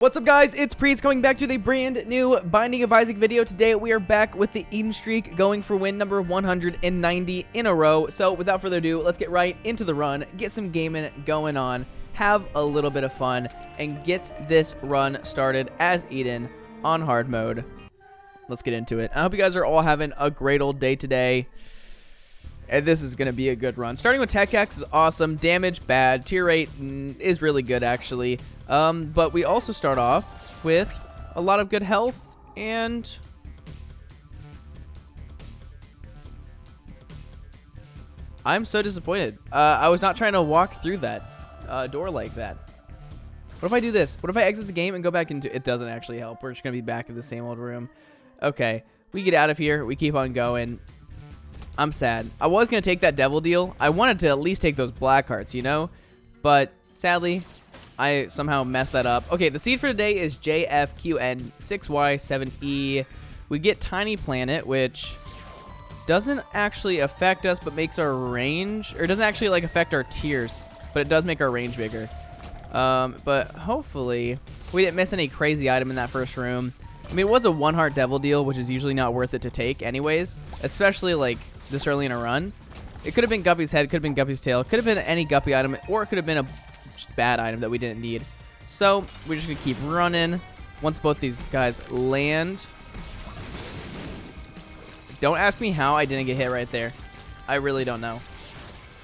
What's up, guys? It's Priets coming back to the brand new Binding of Isaac video. Today we are back with the Eden streak going for win number 190 in a row. So without further ado, let's get right into the run, get some gaming going on, have a little bit of fun, and get this run started as Eden on hard mode. Let's get into it. I hope you guys are all having a great old day today. And this is going to be a good run. Starting with Tech X is awesome. Damage, bad. Tier rate is really good, actually. But we also start off with a lot of good health. And I'm so disappointed. I was not trying to walk through that door like that. What if I do this? What if I exit the game and go back into... It doesn't actually help. We're just going to be back in the same old room. Okay. We get out of here. We keep on going. I'm sad. I was going to take that devil deal. I wanted to at least take those black hearts, you know? But sadly, I somehow messed that up. Okay, the seed for today is JFQN6Y7E. We get Tiny Planet, which doesn't actually affect us, but makes our range... Or doesn't actually, like, affect our tiers. But it does make our range bigger. But hopefully, we didn't miss any crazy item in that first room. I mean, it was a one-heart devil deal, which is usually not worth it to take anyways. Especially, like... this early in a run. It could have been Guppy's head, could have been Guppy's tail, could have been any Guppy item, or it could have been a bad item that we didn't need. So we're just gonna keep running. Once both these guys land, don't ask me how I didn't get hit right there. I really don't know.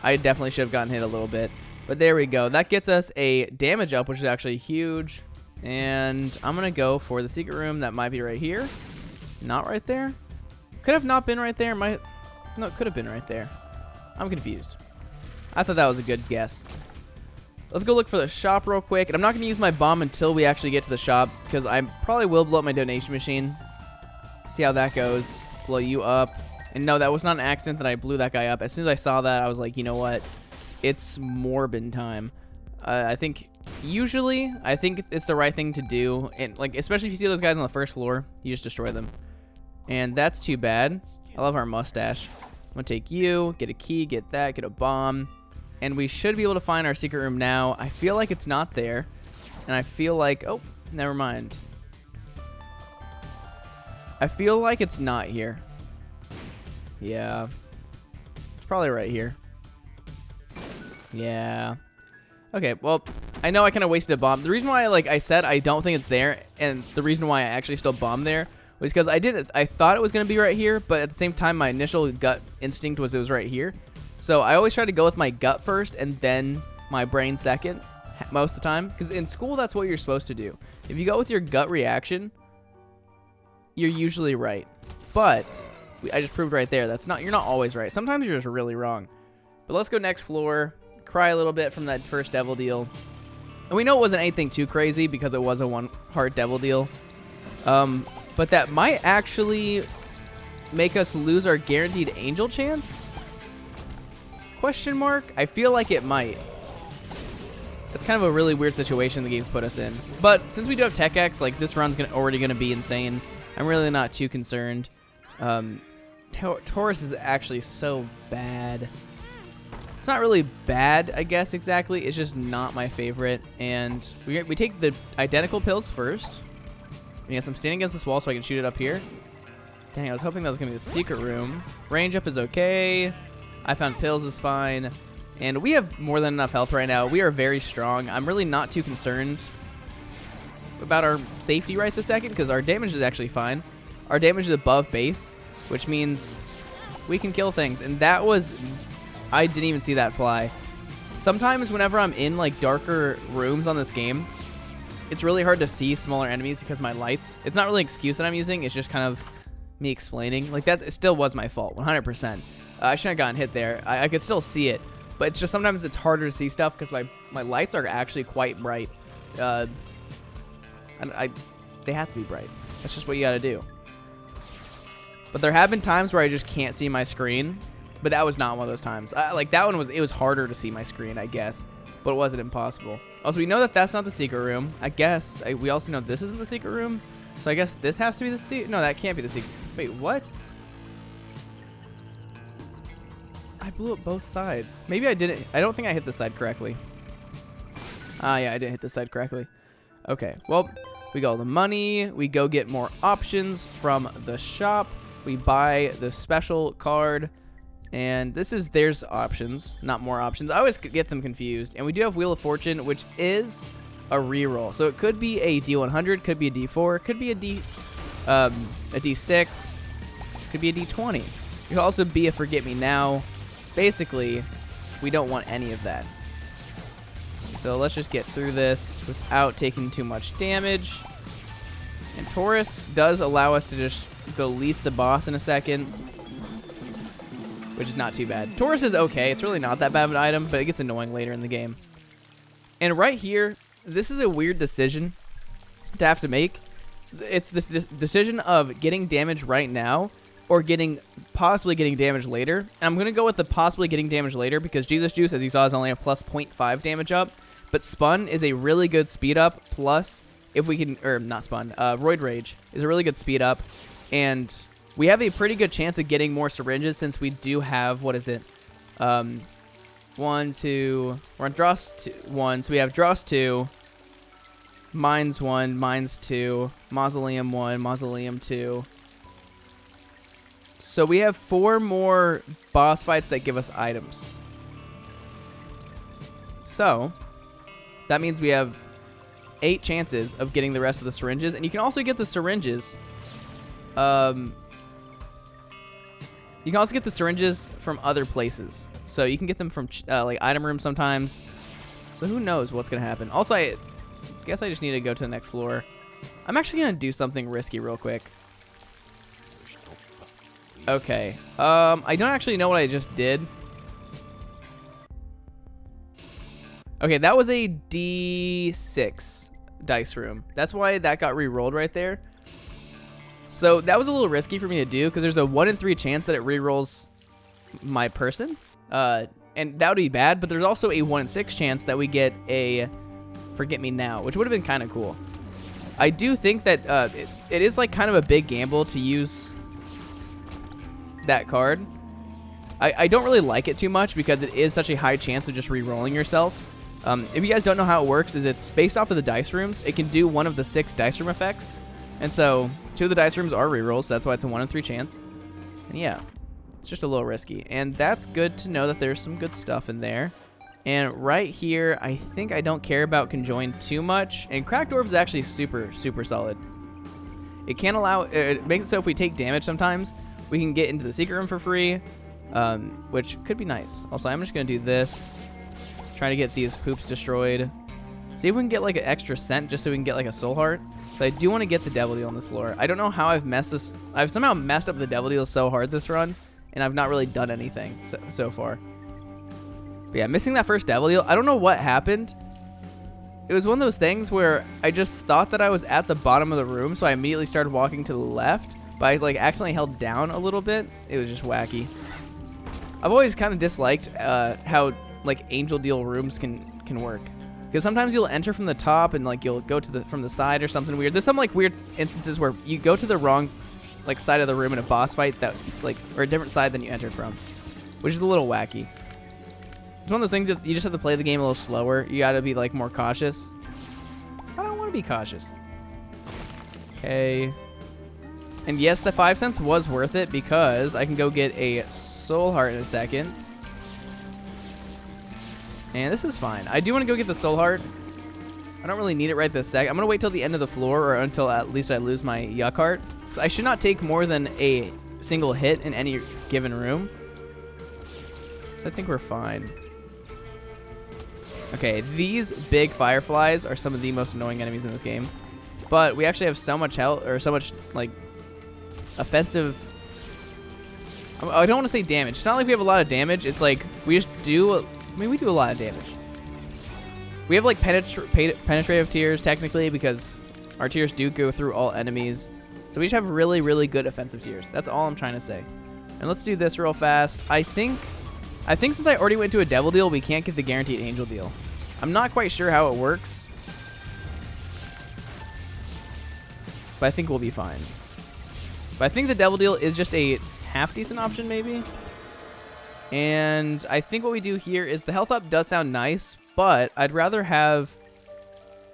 I definitely should have gotten hit a little bit, but there we go. That gets us a damage up, which is actually huge. And I'm gonna go for the secret room that might be right here. Not right there. Could have not been right there. No, it could have been right there. I'm confused. I thought that was a good guess. Let's go look for the shop real quick. And I'm not going to use my bomb until we actually get to the shop, because I probably will blow up my donation machine. See how that goes. Blow you up. And no, that was not an accident that I blew that guy up. As soon as I saw that, I was like, you know what? It's Morbin time. I think it's the right thing to do. And like, especially if you see those guys on the first floor, you just destroy them. And that's too bad. I love our mustache. I'm going to take you, get a key, get that, get a bomb. And we should be able to find our secret room now. I feel like it's not there. And I feel like... oh, never mind. I feel like it's not here. Yeah. It's probably right here. Yeah. Okay, well, I know I kind of wasted a bomb. The reason why I said I don't think it's there, and the reason why I actually still bombed there, was because I thought it was going to be right here, but at the same time, my initial gut instinct was it was right here. So I always try to go with my gut first and then my brain second, most of the time. Because in school, that's what you're supposed to do. If you go with your gut reaction, you're usually right. But I just proved right there, you're not always right. Sometimes you're just really wrong. But let's go next floor, cry a little bit from that first devil deal. And we know it wasn't anything too crazy because it was a one-heart devil deal. But that might actually make us lose our guaranteed angel chance? Question mark? I feel like it might. It's kind of a really weird situation the game's put us in. But since we do have Tech X, like, this run's already going to be insane. I'm really not too concerned. Taurus is actually so bad. It's not really bad, I guess, exactly. It's just not my favorite. And we take the identical pills first. Yes, I'm standing against this wall so I can shoot it up here. Dang, I was hoping that was going to be the secret room. Range up is okay. I found pills is fine. And we have more than enough health right now. We are very strong. I'm really not too concerned about our safety right this second because our damage is actually fine. Our damage is above base, which means we can kill things. And that was... I didn't even see that fly. Sometimes whenever I'm in, like, darker rooms on this game... it's really hard to see smaller enemies because my lights. It's not really an excuse that I'm using. It's just kind of me explaining. Like, that it still was my fault, 100%. I shouldn't have gotten hit there. I could still see it. But it's just sometimes it's harder to see stuff because my lights are actually quite bright. They have to be bright. That's just what you got to do. But there have been times where I just can't see my screen. But that was not one of those times. Like, that one it was harder to see my screen, I guess. But it wasn't impossible. Also, we know that that's not the secret room. I guess we also know this isn't the secret room. So I guess this has to be the secret. No, that can't be the secret. Wait, what? I blew up both sides. Maybe I didn't. I don't think I hit this side correctly. Yeah, I didn't hit this side correctly. Okay, well, We got all the money. We go get more options from the shop. We buy the special card. And there's options, not more options. I always get them confused. And we do have Wheel of Fortune, which is a reroll. So it could be a D100, could be a D4, could be a D6, could be a D20. It could also be a Forget Me Now. Basically, we don't want any of that. So let's just get through this without taking too much damage. And Taurus does allow us to just delete the boss in a second, which is not too bad. Taurus is okay. It's really not that bad of an item, but it gets annoying later in the game. And right here, this is a weird decision to have to make. It's this decision of getting damage right now or possibly getting damage later. And I'm going to go with the possibly getting damage later because Jesus Juice, as you saw, is only a plus 0.5 damage up. But Spun is a really good speed up. Plus, if we can, or not Spun, Roid Rage is a really good speed up. And we have a pretty good chance of getting more syringes since we do have, what is it? 1, 2, we're on Dross 1, so we have Dross 2, Mines 1, Mines 2, Mausoleum 1, Mausoleum 2. So we have 4 more boss fights that give us items. So that means we have 8 chances of getting the rest of the syringes, and you can also get the syringes. You can also get the syringes from other places. So you can get them from like item rooms sometimes. So who knows what's going to happen. Also, I guess I just need to go to the next floor. I'm actually going to do something risky real quick. Okay. I don't actually know what I just did. Okay, that was a D6 dice room. That's why that got re-rolled right there. So that was a little risky for me to do because there's a 1 in 3 chance that it re-rolls my person. And that would be bad, but there's also a 1 in 6 chance that we get a Forget Me Now, which would have been kind of cool. I do think that it is like kind of a big gamble to use that card. I don't really like it too much because it is such a high chance of just re-rolling yourself. If you guys don't know how it works, is it's based off of the dice rooms. It can do one of the 6 dice room effects. And so 2 of the dice rooms are rerolls, so that's why it's a 1 in 3 chance. And yeah, it's just a little risky. And that's good to know that there's some good stuff in there. And right here, I think I don't care about Conjoin too much. And Cracked Orb is actually super, super solid. It can allow, it makes it so if we take damage sometimes, we can get into the secret room for free, which could be nice. Also, I'm just going to do this. Try to get these poops destroyed. See if we can get like an extra cent just so we can get like a soul heart. But I do want to get the devil deal on this floor. I don't know how I've messed this. I've somehow messed up the devil deal so hard this run, and I've not really done anything so far. But yeah, missing that first devil deal. I don't know what happened. It was one of those things where I just thought that I was at the bottom of the room, so I immediately started walking to the left. But I like accidentally held down a little bit. It was just wacky. I've always kind of disliked how like angel deal rooms can work. Because sometimes you'll enter from the top and like you'll go to from the side or something weird. There's some like weird instances where you go to the wrong like side of the room in a boss fight that like or a different side than you entered from, which is a little wacky. It's one of those things that you just have to play the game a little slower. You got to be like more cautious. I don't want to be cautious. Okay. And yes, the 5 cents was worth it because I can go get a soul heart in a second. And this is fine. I do want to go get the soul heart. I don't really need it right this second. I'm going to wait till the end of the floor or until at least I lose my yuck heart. So I should not take more than a single hit in any given room. So I think we're fine. Okay, these big fireflies are some of the most annoying enemies in this game. But we actually have so much health, or so much, like, offensive... I don't want to say damage. It's not like we have a lot of damage. It's like we just do... I mean, we do a lot of damage. We have, like, penetrative tears, technically, because our tears do go through all enemies. So we just have really, really good offensive tears. That's all I'm trying to say. And let's do this real fast. I think since I already went to a devil deal, we can't get the guaranteed angel deal. I'm not quite sure how it works. But I think we'll be fine. But I think the devil deal is just a half-decent option, maybe. And I think what we do here is the health up does sound nice, but I'd rather have...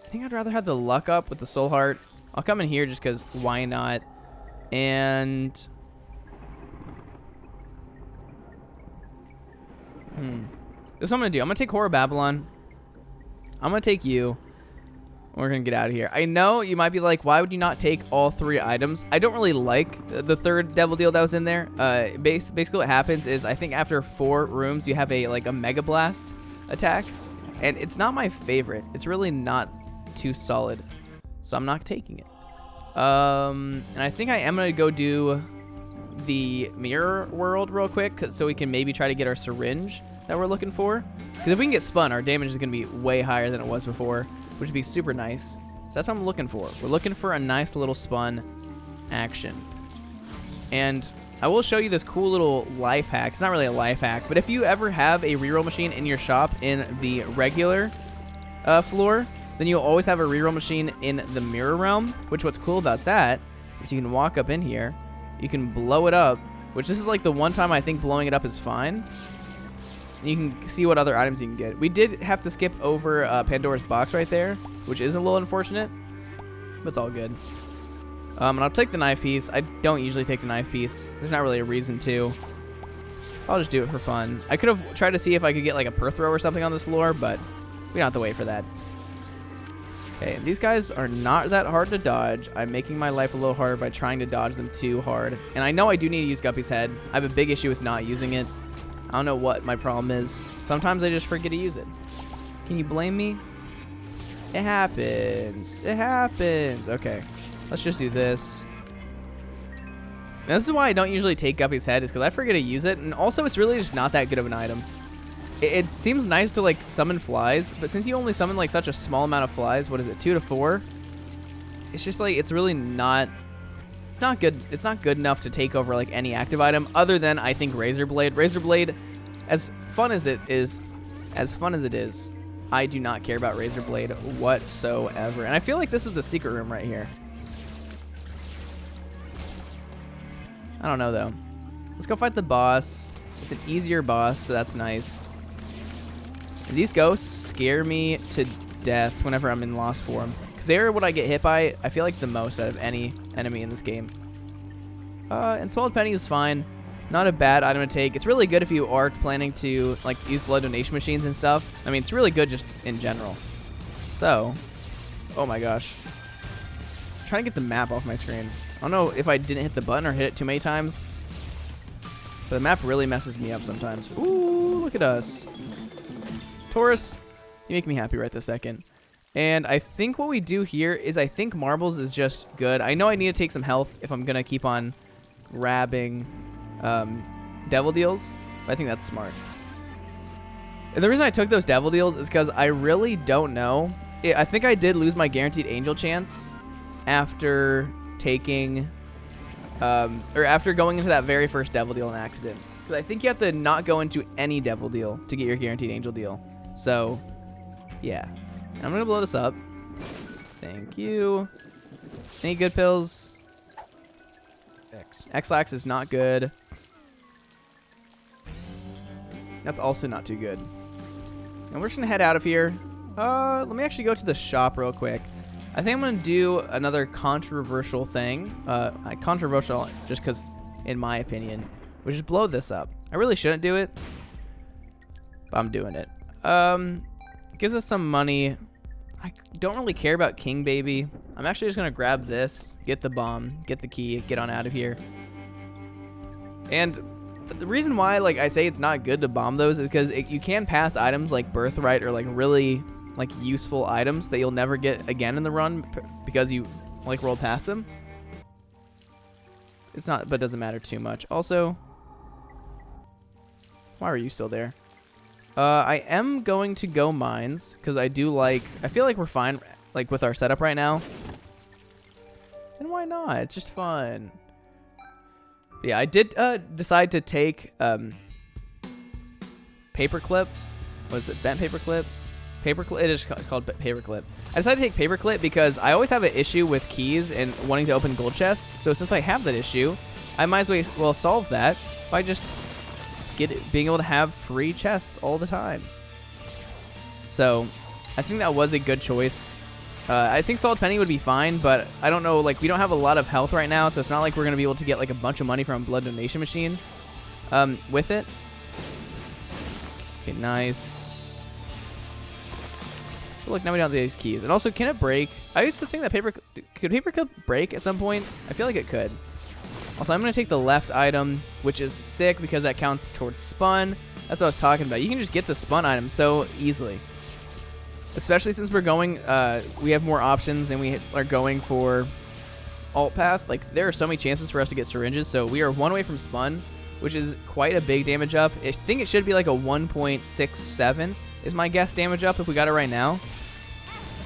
I think I'd rather have the luck up with the soul heart I'll come in here just because why not? And this is what I'm going to do. I'm going to take Horror Babylon. I'm going to take you. We're going to get out of here. I know you might be like, why would you not take all 3 items? I don't really like the 3rd Devil Deal that was in there. Basically what happens is I think after 4 rooms, you have a Mega Blast attack. And it's not my favorite. It's really not too solid. So I'm not taking it. And I think I am going to go do the Mirror World real quick so we can maybe try to get our syringe that we're looking for. Because if we can get spun, our damage is going to be way higher than it was before, which would be super nice. So that's what I'm looking for. We're looking for a nice little spun action. And I will show you this cool little life hack. It's not really a life hack, but if you ever have a reroll machine in your shop in the regular floor, then you'll always have a reroll machine in the Mirror Realm, which what's cool about that is you can walk up in here, you can blow it up, which this is like the one time I think blowing it up is fine. And you can see what other items you can get. We did have to skip over Pandora's box right there, which is a little unfortunate, but it's all good. And I'll take the knife piece. I don't usually take the knife piece. There's not really a reason to. I'll just do it for fun. I could have tried to see if I could get like a per throw or something on this floor, but we don't have to wait for that. Okay, these guys are not that hard to dodge. I'm making my life a little harder by trying to dodge them too hard. And I know I do need to use Guppy's head. I have a big issue with not using it. I don't know what my problem is. Sometimes I just forget to use it. Can you blame me? It happens. It happens. Okay, let's just do this. And this is why I don't usually take Guppy's head, is because I forget to use it. And also, it's really just not that good of an item. It seems nice to like summon flies, but since you only summon like such a small amount of flies, what is it, 2 to 4? It's just like, it's really not, it's not good. It's not good enough to take over like any active item other than I think Razor Blade. Razor Blade, as fun as it is, I do not care about Razor Blade whatsoever. And I feel like this is the secret room right here. I don't know though. Let's go fight the boss. It's an easier boss, so that's nice. And these ghosts scare me to death whenever I'm in Lost form, because they're what I get hit by, I feel like, the most out of any enemy in this game. And Swallowed Penny is fine. Not a bad item to take. It's really good if you are planning to like use blood donation machines and stuff. I mean, it's really good just in general. So, oh my gosh. I'm trying to get the map off my screen. I don't know if I didn't hit the button or hit it too many times, but the map really messes me up sometimes. Ooh, look at us. Taurus, you make me happy right this second. And I think what we do here is I think marbles is just good. I know I need to take some health if I'm going to keep on grabbing devil deals, but I think that's smart. And the reason I took those devil deals is because I really don't know. I think I did lose my guaranteed angel chance after taking, or after going into that very first devil deal in accident. Because I think you have to not go into any devil deal to get your guaranteed angel deal. So, yeah. And I'm going to blow this up. Thank you. Any good pills? X-Lax is not good. That's also not too good. And we're just going to head out of here. Let me actually go to the shop real quick. I think I'm going to do another controversial thing. Controversial just because, in my opinion, which is blow this up. I really shouldn't do it, but I'm doing it. Gives us some money. I don't really care about King Baby. I'm actually just going to grab this, get the bomb, get the key, get on out of here. And the reason why like I say it's not good to bomb those is because you can pass items like Birthright or like really like useful items that you'll never get again in the run because you like rolled past them. It's not, but it doesn't matter too much. Also, why are you still there? I am going to go mines because I feel like we're fine like with our setup right now. And why not? It's just fun. But yeah, I did decide to take paperclip. What is it? Bent paperclip? Paperclip. It is called paperclip. I decided to take paperclip because I always have an issue with keys and wanting to open gold chests. So since I have that issue, I might as well solve that by just being able to have free chests all the time. So I think that was a good choice. I think Solid Penny would be fine, but I don't know, like, we don't have a lot of health right now, so it's not like we're going to be able to get, like, a bunch of money from a blood donation machine with it. Okay, nice. Look, now we don't have these keys. And also, can it break? I used to think that could paper clip break at some point? I feel like it could. Also, I'm going to take the left item, which is sick because that counts towards spun. That's what I was talking about. You can just get the spun item so easily. Especially since we're going, we have more options and we are going for alt path. Like, there are so many chances for us to get syringes, so we are 1 away from spun, which is quite a big damage up. I think it should be like a 1.67 is my guess damage up if we got it right now.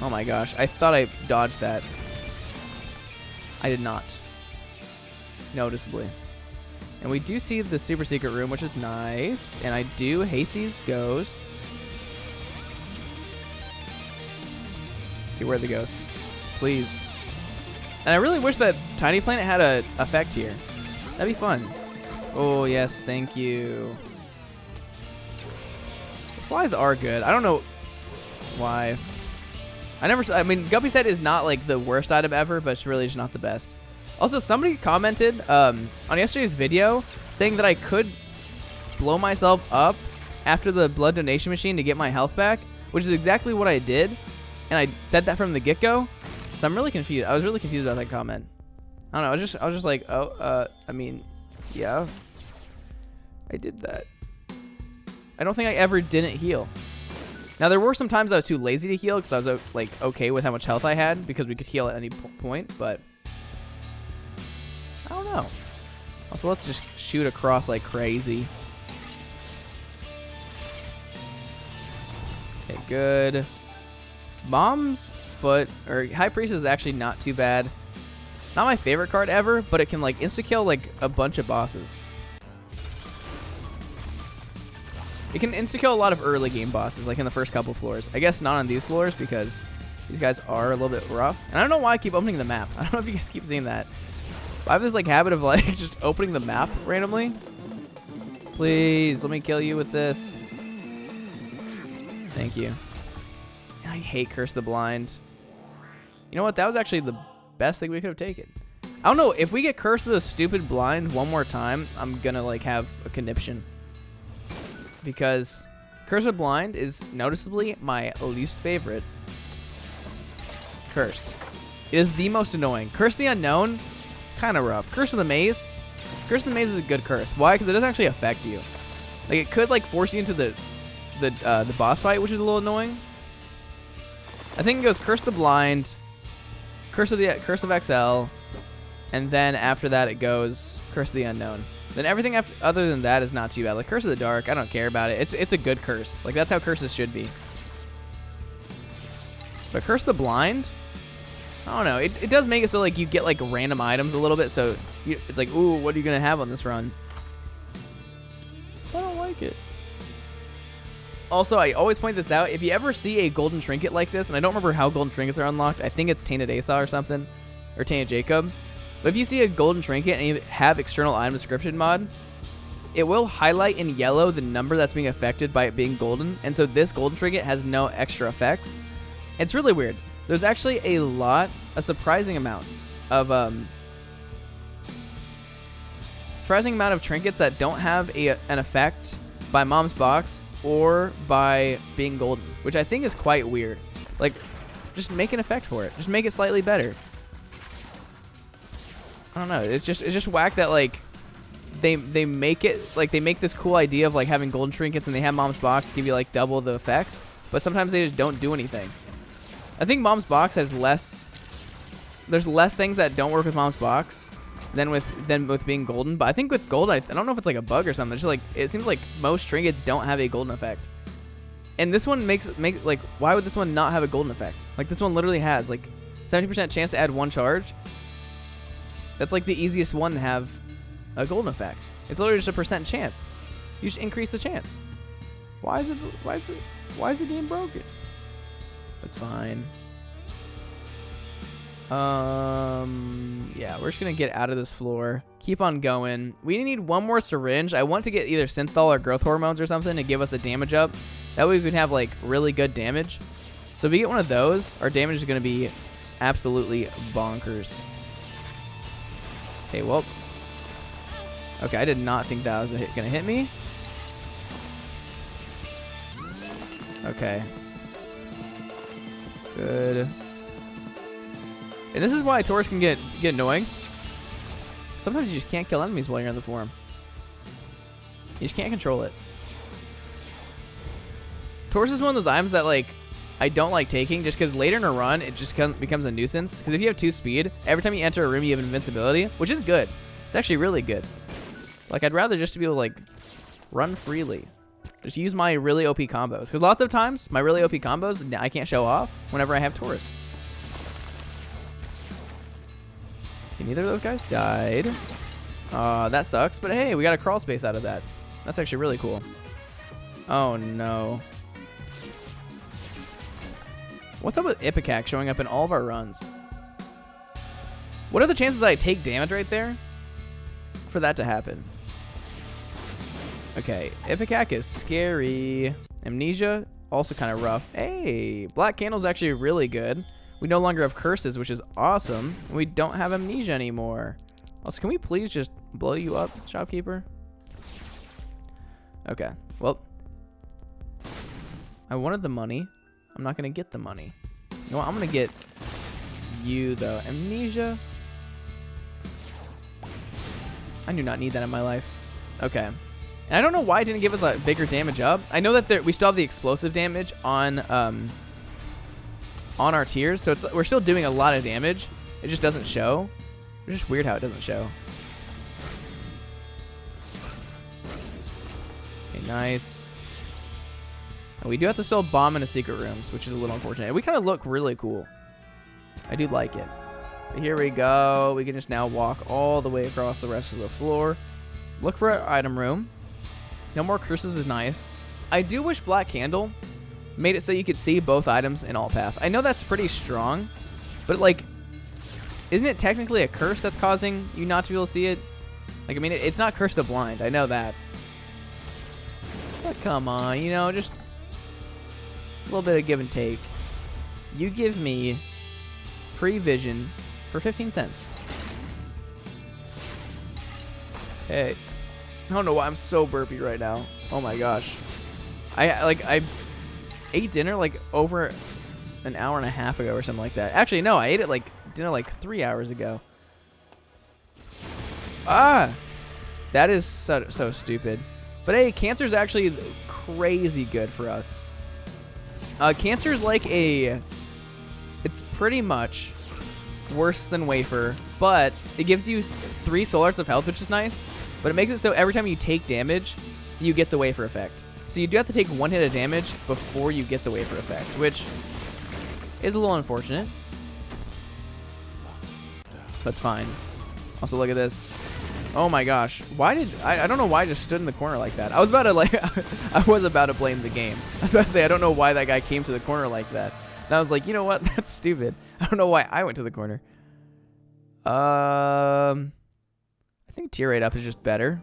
Oh my gosh, I thought I dodged that. I did not. Noticeably. And we do see the super secret room, which is nice. And I do hate these ghosts. Okay, where are the ghosts? Please. And I really wish that Tiny Planet had a effect here. That'd be fun. Oh, yes, thank you. The flies are good. I don't know why. I mean, Guppy's Head is not like the worst item ever, but it's really just not the best. Also, somebody commented on yesterday's video saying that I could blow myself up after the blood donation machine to get my health back, which is exactly what I did. And I said that from the get-go. So I'm really confused. I was really confused about that comment. I don't know. I was just like, oh, I mean, yeah, I did that. I don't think I ever didn't heal. Now, there were some times I was too lazy to heal because I was like okay with how much health I had because we could heal at any point, but I don't know. Also, let's just shoot across like crazy. Okay, good. Mom's Foot, or High Priest, is actually not too bad. Not my favorite card ever, but it can like insta-kill like a bunch of bosses. It can insta-kill a lot of early game bosses, like in the first couple floors. I guess not on these floors because these guys are a little bit rough. And I don't know why I keep opening the map. I don't know if you guys keep seeing that. I have this like habit of like just opening the map randomly. Please, let me kill you with this. Thank you. And I hate Curse the Blind. You know what? That was actually the best thing we could have taken. I don't know. If we get Curse of the Stupid Blind one more time, I'm gonna like have a conniption. Because Curse of Blind is noticeably my least favorite curse. It is the most annoying. Curse of the Unknown, kind of rough. Curse of the Maze. Curse of the Maze is a good curse. Why? Because it doesn't actually affect you. Like, it could like force you into the boss fight, which is a little annoying. I think it goes Curse the Blind, Curse of XL, and then after that it goes Curse of the Unknown. Then everything other than that is not too bad. Like Curse of the Dark, I don't care about it. It's a good curse. Like, that's how curses should be. But Curse of the Blind, I don't know. It does make it so like you get like random items a little bit. So it's like, ooh, what are you gonna have on this run? I don't like it. Also, I always point this out. If you ever see a golden trinket like this, and I don't remember how golden trinkets are unlocked. I think it's Tainted Asa or something, or Tainted Jacob. But if you see a golden trinket and you have external item description mod, it will highlight in yellow the number that's being affected by it being golden. And so this golden trinket has no extra effects. It's really weird. There's actually a surprising amount of trinkets that don't have an effect by Mom's Box or by being golden, which I think is quite weird. Like, just make an effect for it. Just make it slightly better. I don't know. It's just whack that like they make it like they make this cool idea of like having golden trinkets and they have Mom's Box give you like double the effect, but sometimes they just don't do anything. I think Mom's Box has less. There's less things that don't work with Mom's Box than with being golden. But I think with gold, I don't know if it's like a bug or something. It's just like it seems like most trinkets don't have a golden effect, and this one makes like why would this one not have a golden effect? Like this one literally has like 70% chance to add one charge. That's like the easiest one to have a golden effect. It's literally just a percent chance. You just increase the chance. Why is the game broken? That's fine. Yeah, we're just gonna get out of this floor. Keep on going. We need one more syringe. I want to get either synthol or growth hormones or something to give us a damage up. That way we could have like really good damage. So if we get one of those, our damage is going to be absolutely bonkers. Okay, well. Okay, I did not think that was going to hit me. Okay. Good. And this is why Taurus can get annoying. Sometimes you just can't kill enemies while you're on the form. You just can't control it. Taurus is one of those items that, like, I don't like taking just because later in a run, it just becomes a nuisance. Because if you have 2 speed, every time you enter a room, you have invincibility, which is good. It's actually really good. Like, I'd rather just to be able to, like, run freely. Just use my really OP combos. Because lots of times, my really OP combos, I can't show off whenever I have Taurus. Okay, neither of those guys died. That sucks. But hey, we got a crawl space out of that. That's actually really cool. Oh, no. What's up with Ipecac showing up in all of our runs? What are the chances that I take damage right there for that to happen? Okay, Ipecac is scary. Amnesia, also kind of rough. Hey, Black Candle's actually really good. We no longer have curses, which is awesome. We don't have amnesia anymore. Also, can we please just blow you up, shopkeeper? Okay, well. I wanted the money. I'm not going to get the money. You know what? I'm going to get you, though. Amnesia. I do not need that in my life. Okay. And I don't know why it didn't give us a bigger damage up. I know that we still have the explosive damage on our tiers, so we're still doing a lot of damage. It just doesn't show. It's just weird how it doesn't show. Okay, nice. And we do have to still bomb into secret rooms, which is a little unfortunate. We kind of look really cool. I do like it. But here we go. We can just now walk all the way across the rest of the floor. Look for our item room. No more curses is nice. I do wish Black Candle made it so you could see both items in alt path. I know that's pretty strong, but like, isn't it technically a curse that's causing you not to be able to see it? Like, I mean, it's not Curse the Blind. I know that. But come on, you know, just a little bit of give and take. You give me free vision for 15 cents. Hey. I don't know why I'm so burpy right now. Oh my gosh. I ate dinner like over an hour and a half ago or something like that. Actually, no, I ate it like dinner like 3 hours ago. Ah! That is so stupid. But hey, cancer's actually crazy good for us. Cancer's like it's pretty much worse than Wafer, but it gives you 3 soul arts of health, which is nice. But it makes it so every time you take damage, you get the Wafer effect. So you do have to take 1 hit of damage before you get the Wafer effect, which is a little unfortunate. That's fine. Also, look at this. Oh my gosh. Why did I don't know why I just stood in the corner like that. I was about to blame the game. I was about to say I don't know why that guy came to the corner like that. And I was like, you know what? That's stupid. I don't know why I went to the corner. I think tier 8 up is just better.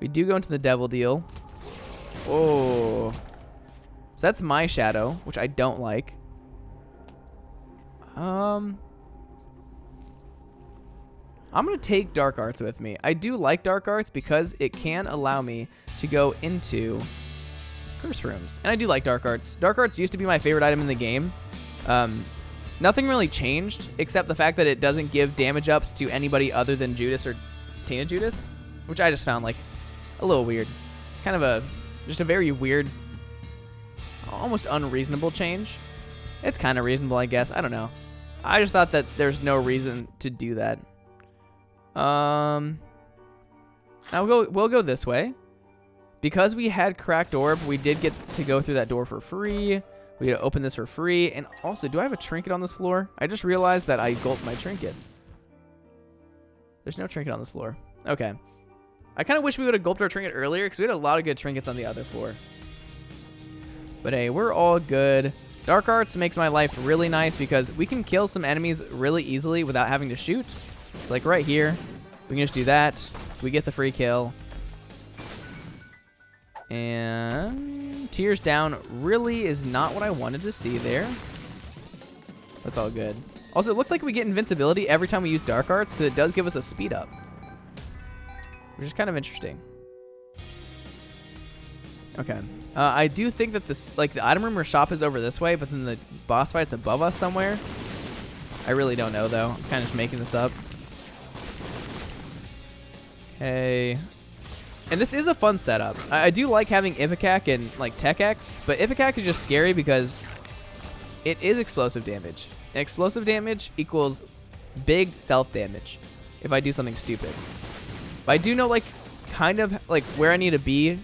We do go into the devil deal. Oh. So that's my shadow, which I don't like. I'm going to take dark arts with me. I do like dark arts because it can allow me to go into curse rooms. And I do like dark arts. Dark arts used to be my favorite item in the game. Nothing really changed except the fact that it doesn't give damage ups to anybody other than Judas or Tainted Judas, which I just found like a little weird. It's kind of just a very weird, almost unreasonable change. It's kind of reasonable, I guess. I don't know. I just thought that there's no reason to do that. Now we'll go this way. Because we had Cracked Orb, we did get to go through that door for free. We got to open this for free. And also, do I have a trinket on this floor? I just realized that I gulped my trinket. There's no trinket on this floor. Okay. I kind of wish we would have gulped our trinket earlier because we had a lot of good trinkets on the other floor. But hey, we're all good. Dark Arts makes my life really nice because we can kill some enemies really easily without having to shoot. So like right here, we can just do that. We get the free kill. And Tears down really is not what I wanted to see there. That's all good. Also, it looks like we get invincibility every time we use Dark Arts because it does give us a speed up, which is kind of interesting. Okay. I do think that this, like, the item room or shop is over this way, but then the boss fight's above us somewhere. I really don't know, though. I'm kind of just making this up. Okay. And this is a fun setup. I do like having Ipecac and, like, Tech X, but Ipecac is just scary because it is explosive damage. And explosive damage equals big self-damage if I do something stupid. But I do know, like, kind of, like, where I need to be,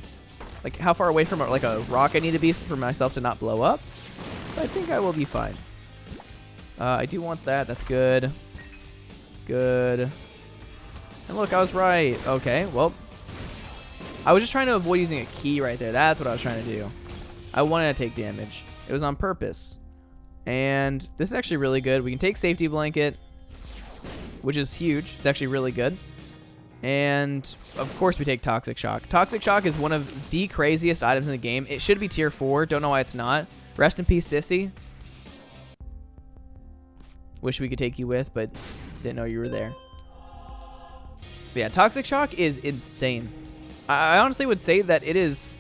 like, how far away from, like, a rock I need to be for myself to not blow up. So I think I will be fine. I do want that. That's good. Good. And look, I was right. Okay, well, I was just trying to avoid using a key right there. That's what I was trying to do. I wanted to take damage. It was on purpose. And this is actually really good. We can take Safety Blanket, which is huge. It's actually really good. And, of course, we take Toxic Shock. Toxic Shock is one of the craziest items in the game. It should be tier 4. Don't know why it's not. Rest in peace, Sissy. Wish we could take you with, but didn't know you were there. But yeah, Toxic Shock is insane. I honestly would say that it is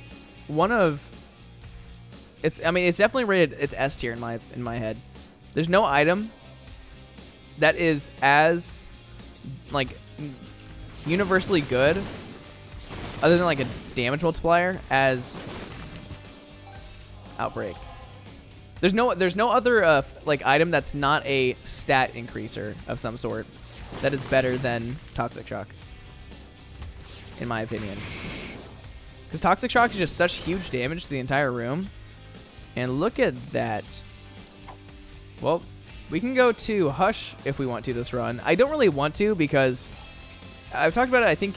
one of... I mean, it's definitely rated... It's S tier in my head. There's no item that is as, like, universally good, other than, like, a damage multiplier, as Outbreak. There's no other like item that's not a stat increaser of some sort that is better than Toxic Shock, in my opinion. Because Toxic Shock is just such huge damage to the entire room. And look at that. Well, we can go to Hush if we want to this run. I don't really want to because I've talked about it, I think,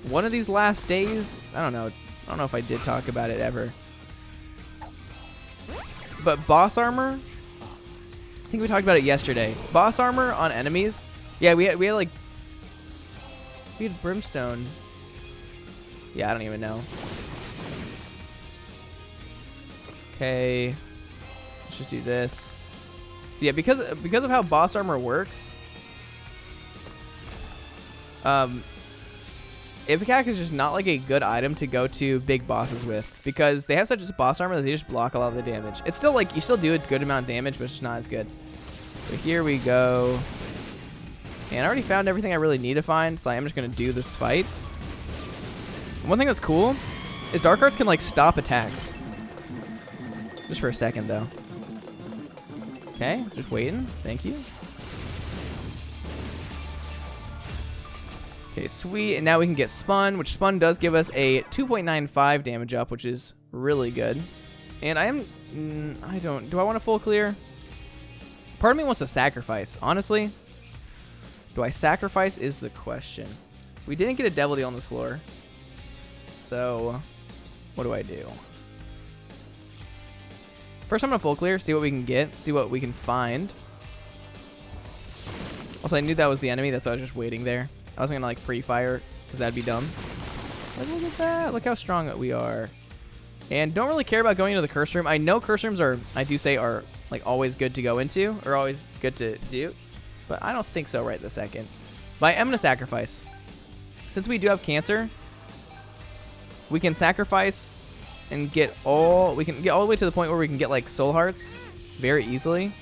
one of these last days. I don't know if I did talk about it ever. But boss armor, I think we talked about it yesterday. Boss armor on enemies. Yeah, we had Brimstone. Yeah, I don't even know. Okay, let's just do this. Yeah, because of how boss armor works, Ipecac is just not like a good item to go to big bosses with because they have such a boss armor that they just block a lot of the damage. It's still like you still do a good amount of damage, but it's just not as good. So here we go. And I already found everything I really need to find, so I am just gonna do this fight. One thing that's cool is Dark Arts can like stop attacks. Just for a second though. Okay, just waiting. Thank you. Okay, sweet. And now we can get Spun, which Spun does give us a 2.95 damage up, which is really good. And do I want a full clear? Part of me wants to sacrifice. Honestly, do I sacrifice is the question. We didn't get a Devil Deal on this floor. So, what do I do? First, I'm going to full clear, see what we can get, see what we can find. Also, I knew that was the enemy. That's why I was just waiting there. I wasn't going to, like, pre-fire, because that'd be dumb. But look at that. Look how strong we are. And don't really care about going into the curse room. I know curse rooms are, I do say, are, like, always good to go into, or always good to do. But I don't think so right this second. But I am going to sacrifice. Since we do have cancer, we can sacrifice and get all... We can get all the way to the point where we can get, like, soul hearts very easily.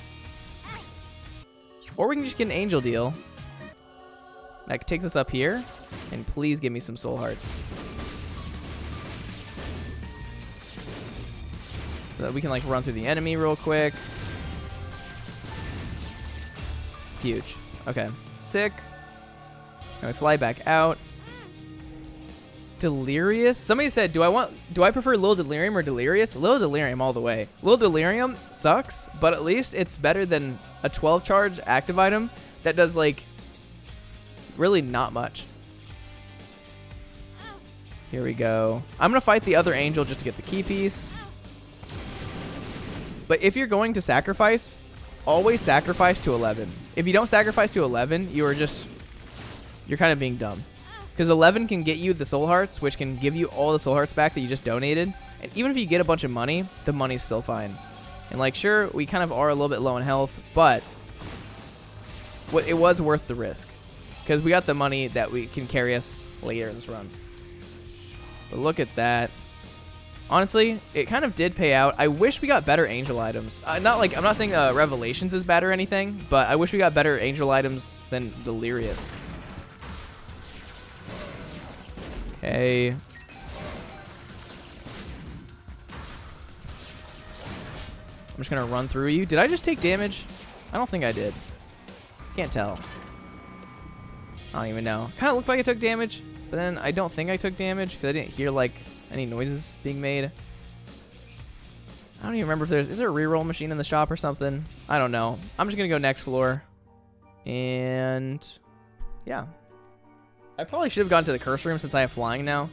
Or we can just get an angel deal. That takes us up here. And please give me some soul hearts. So that we can, like, run through the enemy real quick. Huge. Okay. Sick. And we fly back out. Delirious? Somebody said, do I prefer Lil Delirium or Delirious? Lil Delirium all the way. Lil Delirium sucks, but at least it's better than a 12 charge active item that does, like, really not much. Here we go. I'm going to fight the other angel just to get the key piece. But if you're going to sacrifice, always sacrifice to 11. If you don't sacrifice to 11, you're kind of being dumb. Because 11 can get you the soul hearts, which can give you all the soul hearts back that you just donated. And even if you get a bunch of money, the money's still fine. And like, sure, we kind of are a little bit low in health, but it was worth the risk because we got the money that we can carry us later in this run. But look at that. Honestly, it kind of did pay out. I wish we got better angel items. I'm not saying Revelations is bad or anything, but I wish we got better angel items than Delirious. Okay. I'm just gonna run through you. Did I just take damage? I don't think I did. Can't tell. I don't even know. Kind of looked like I took damage, but then I don't think I took damage because I didn't hear like any noises being made. I don't even remember if is there a reroll machine in the shop or something? I don't know. I'm just gonna go next floor. And yeah. I probably should have gone to the curse room since I have flying now.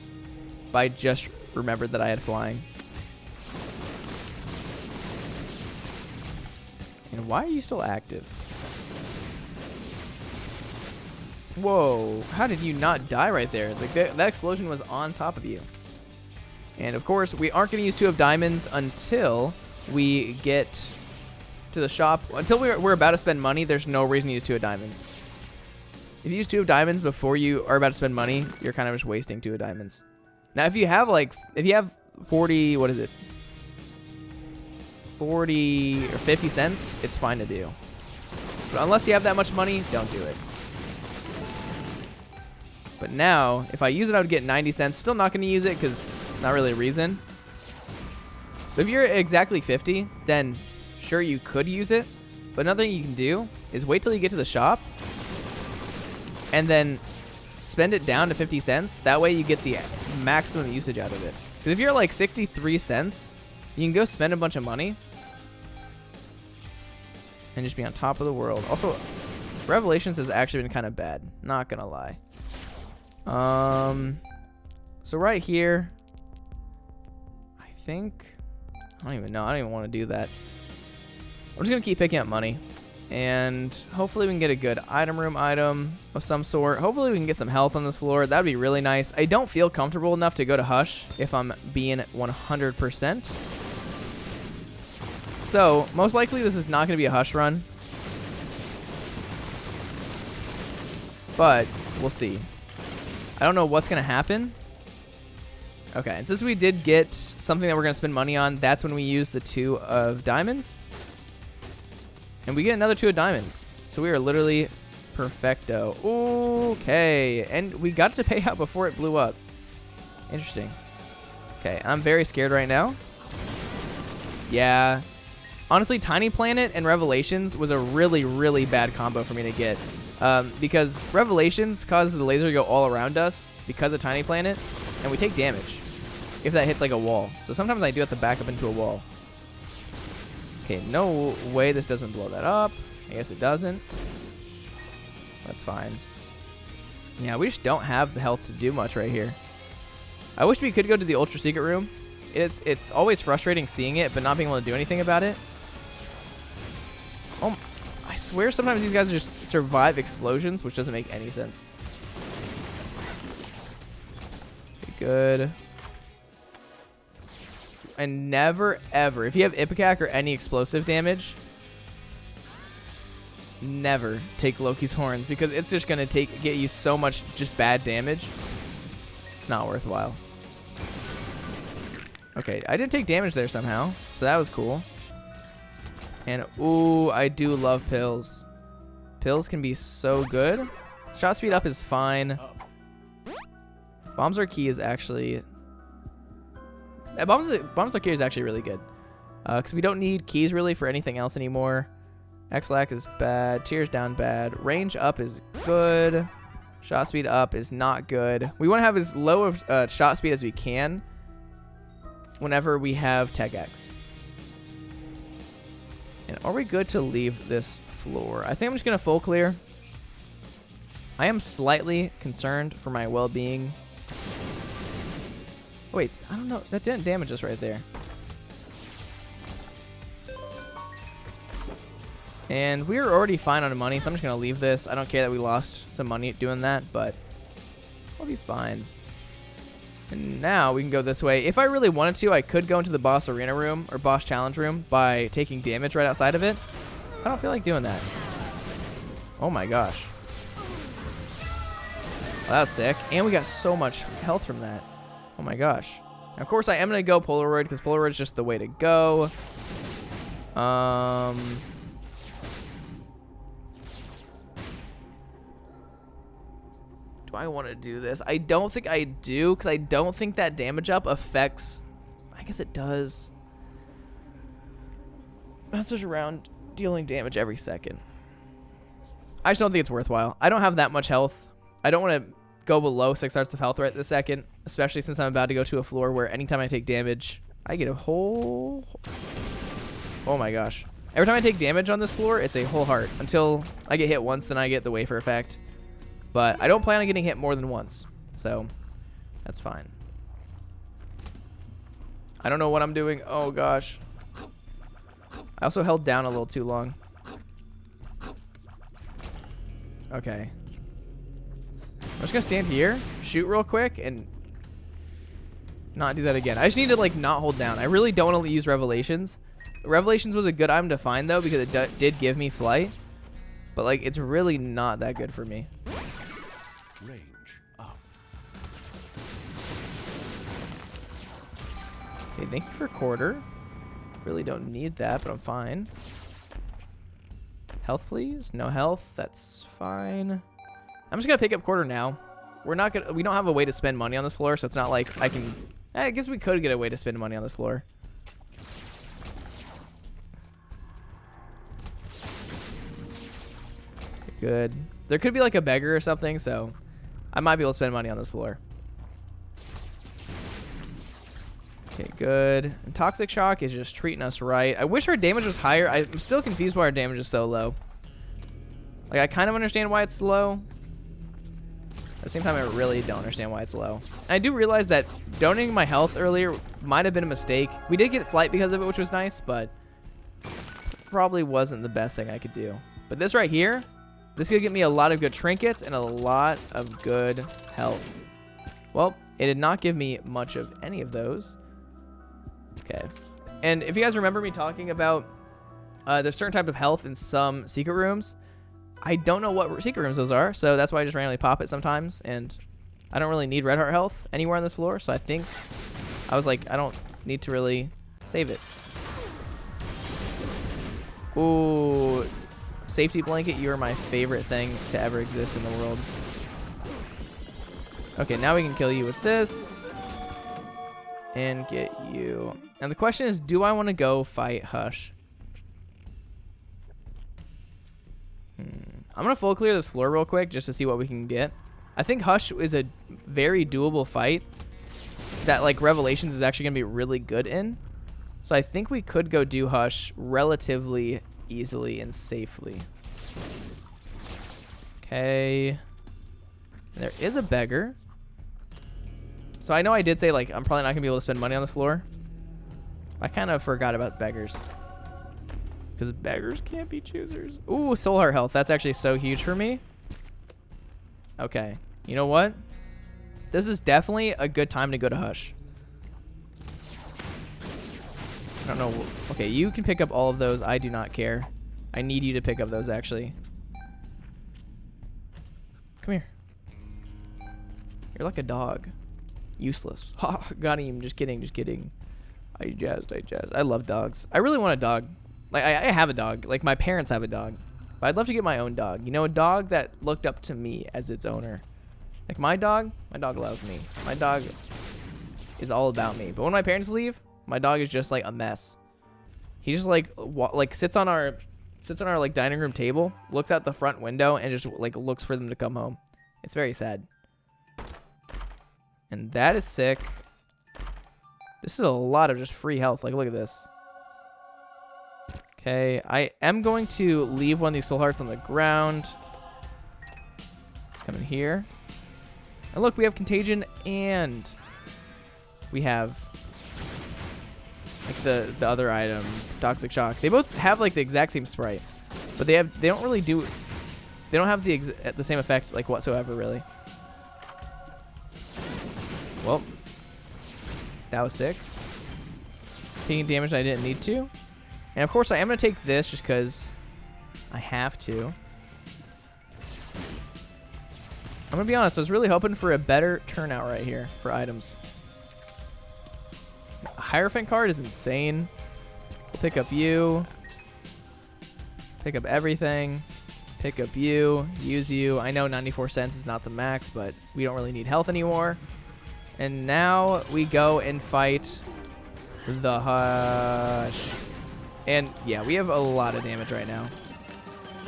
But I just remembered that I had flying. And why are you still active? Whoa, how did you not die right there? Like that explosion was on top of you. And of course, we aren't going to use 2 of diamonds until we get to the shop. Until we're about to spend money, there's no reason to use 2 of diamonds. If you use 2 of diamonds before you are about to spend money, you're kind of just wasting 2 of diamonds. Now, if you have 40, what is it? 40 or 50 cents, it's fine to do. But unless you have that much money, don't do it. But now, if I use it, I would get 90 cents. Still not going to use it because not really a reason. But if you're exactly 50, then sure, you could use it. But another thing you can do is wait till you get to the shop and then spend it down to 50 cents. That way you get the maximum usage out of it. Because if you're like 63 cents, you can go spend a bunch of money and just be on top of the world. Also, Revelations has actually been kind of bad. Not going to lie. So right here, I think, I don't even know. I don't even want to do that. I'm just going to keep picking up money. And hopefully we can get a good item room item of some sort. Hopefully we can get some health on this floor. That would be really nice. I don't feel comfortable enough to go to Hush if I'm being 100%. So most likely this is not going to be a Hush run. But we'll see. I don't know what's going to happen. Okay, and since we did get something that we're going to spend money on, that's when we use the 2 of diamonds. And we get another 2 of diamonds. So we are literally perfecto. Okay, and we got to pay out before it blew up. Interesting. Okay, I'm very scared right now. Yeah. Honestly, Tiny Planet and Revelations was a really, really bad combo for me to get. Because Revelations causes the laser to go all around us because of Tiny Planet, and we take damage if that hits like a wall. So sometimes I do have to back up into a wall. Okay, no way this doesn't blow that up. I guess it doesn't. That's fine. Yeah, we just don't have the health to do much right here. I wish we could go to the Ultra Secret Room. It's always frustrating seeing it, but not being able to do anything about it. Oh, I swear sometimes these guys just survive explosions, which doesn't make any sense. Okay, good. And never, ever, if you have Ipecac or any explosive damage, never take Loki's horns because it's just going to get you so much just bad damage. It's not worthwhile. Okay, I did take damage there somehow, so that was cool. And, ooh, I do love pills. Pills can be so good. Shot speed up is fine. Bombs are key is actually... Bombs are key is actually really good. Because we don't need keys really for anything else anymore. X-Lac is bad. Tears down bad. Range up is good. Shot speed up is not good. We want to have as low of shot speed as we can whenever we have Tech X. And are we good to leave this floor? I think I'm just going to full clear. I am slightly concerned for my well-being. Oh, wait, I don't know. That didn't damage us right there. And we were already fine on money, so I'm just going to leave this. I don't care that we lost some money doing that, but we'll be fine. And now we can go this way. If I really wanted to, I could go into the boss arena room or boss challenge room by taking damage right outside of it. I don't feel like doing that. Oh my gosh. Well, that was sick. And we got so much health from that. Oh my gosh. Now, of course, I am going to go Polaroid because Polaroid is just the way to go. Do I want to do this? I don't think I do because I don't think that damage up affects... I guess it does. Masters around dealing damage every second. I just don't think it's worthwhile. I don't have that much health. I don't want to go below 6 hearts of health right this second, especially since I'm about to go to a floor where anytime I take damage, I get a whole... Oh my gosh. Every time I take damage on this floor, it's a whole heart. Until I get hit once, then I get the wafer effect. But I don't plan on getting hit more than once, so that's fine. I don't know what I'm doing. Oh gosh. I also held down a little too long. Okay. I'm just gonna stand here, shoot real quick, and not do that again. I just need to like not hold down. I really don't want to use Revelations. Revelations was a good item to find though because it did give me flight, but like it's really not that good for me. Range up. Okay, thank you for quarter. Really don't need that, but I'm fine. Health, please. No health. That's fine. I'm just gonna pick up quarter now. We don't have a way to spend money on this floor, so it's not like I can. I guess we could get a way to spend money on this floor. Good. There could be like a beggar or something, so I might be able to spend money on this floor. Okay, good. And Toxic Shock is just treating us right. I wish our damage was higher. I'm still confused why our damage is so low. Like, I kind of understand why it's low. At the same time, I really don't understand why it's low. And I do realize that donating my health earlier might have been a mistake. We did get flight because of it, which was nice, but probably wasn't the best thing I could do. But this right here, this could get me a lot of good trinkets and a lot of good health. Well, it did not give me much of any of those. Okay. And if you guys remember me talking about there's certain type of health in some secret rooms, I don't know what secret rooms those are, so that's why I just randomly pop it sometimes, and I don't really need red heart health anywhere on this floor, so I think I was like, I don't need to really save it. Ooh, safety blanket, you are my favorite thing to ever exist in the world. Okay, now we can kill you with this and get you. And the question is, do I want to go fight Hush? I'm going to full clear this floor real quick just to see what we can get. I think Hush is a very doable fight that like Revelations is actually going to be really good in. So I think we could go do Hush relatively easily and safely. Okay. There is a beggar. So I know I did say like I'm probably not going to be able to spend money on this floor. I kind of forgot about beggars. Because beggars can't be choosers. Ooh, soul heart health. That's actually so huge for me. Okay. You know what? This is definitely a good time to go to Hush. I don't know. Okay, you can pick up all of those. I do not care. I need you to pick up those, actually. Come here. You're like a dog. Useless. Ha, got him. Just kidding, just kidding. I jazzed. I love dogs. I really want a dog. Like, I have a dog. Like, my parents have a dog. But I'd love to get my own dog. You know, a dog that looked up to me as its owner. Like, my dog loves me. My dog is all about me. But when my parents leave, my dog is just, like, a mess. He just, like sits on our like, dining room table, looks out the front window, and just, like, looks for them to come home. It's very sad. And that is sick. This is a lot of just free health. Like, look at this. Okay, I am going to leave one of these soul hearts on the ground. Come in here. And look, we have Contagion and we have like the other item, Toxic Shock. They both have like the exact same sprite, but they don't have the same effect like whatsoever really. Well, That was sick. Taking damage I didn't need to. And of course I am going to take this just because I have to. I'm going to be honest, I was really hoping for a better turnout right here for items. A Hierophant card is insane. We'll pick up you. Pick up everything. Pick up you. Use you. I know 94 cents is not the max, but we don't really need health anymore. And now we go and fight the Hush. And yeah, we have a lot of damage right now.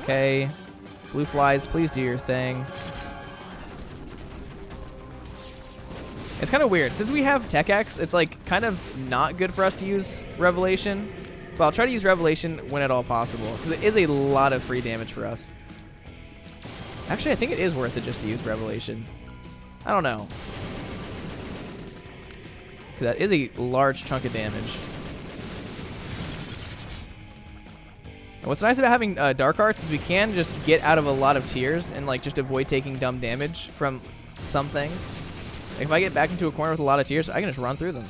Okay. Blue flies, please do your thing. It's kind of weird. Since we have Tech X, it's like kind of not good for us to use Revelation. But I'll try to use Revelation when at all possible, because it is a lot of free damage for us. Actually, I think it is worth it just to use Revelation. I don't know. Because that is a large chunk of damage. And what's nice about having Dark Arts is we can just get out of a lot of tiers and like just avoid taking dumb damage from some things. Like if I get back into a corner with a lot of tiers, I can just run through them.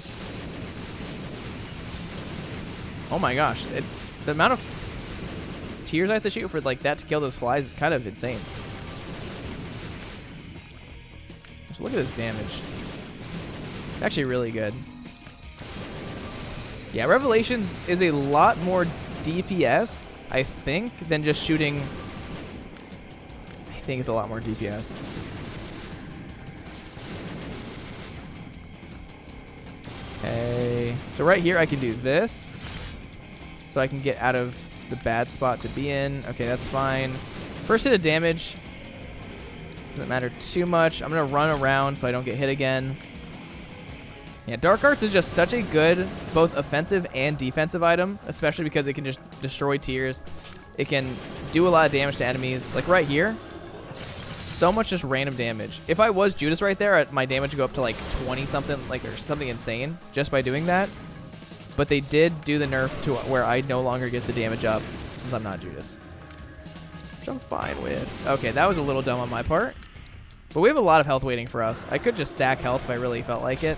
Oh my gosh. The amount of tiers I have to shoot for like that to kill those flies is kind of insane. Just look at this damage. It's actually really good. Yeah, Revelations is a lot more DPS, I think, than just shooting. I think it's a lot more DPS. Okay, so right here I can do this. So I can get out of the bad spot to be in. Okay, that's fine. First hit of damage. Doesn't matter too much. I'm going to run around so I don't get hit again. Yeah, Dark Arts is just such a good both offensive and defensive item, especially because it can just destroy tiers. It can do a lot of damage to enemies. Like right here, so much just random damage. If I was Judas right there, my damage would go up to like 20 something, like or something insane just by doing that. But they did do the nerf to where I no longer get the damage up since I'm not Judas. Which I'm fine with. Okay, that was a little dumb on my part. But we have a lot of health waiting for us. I could just sack health if I really felt like it.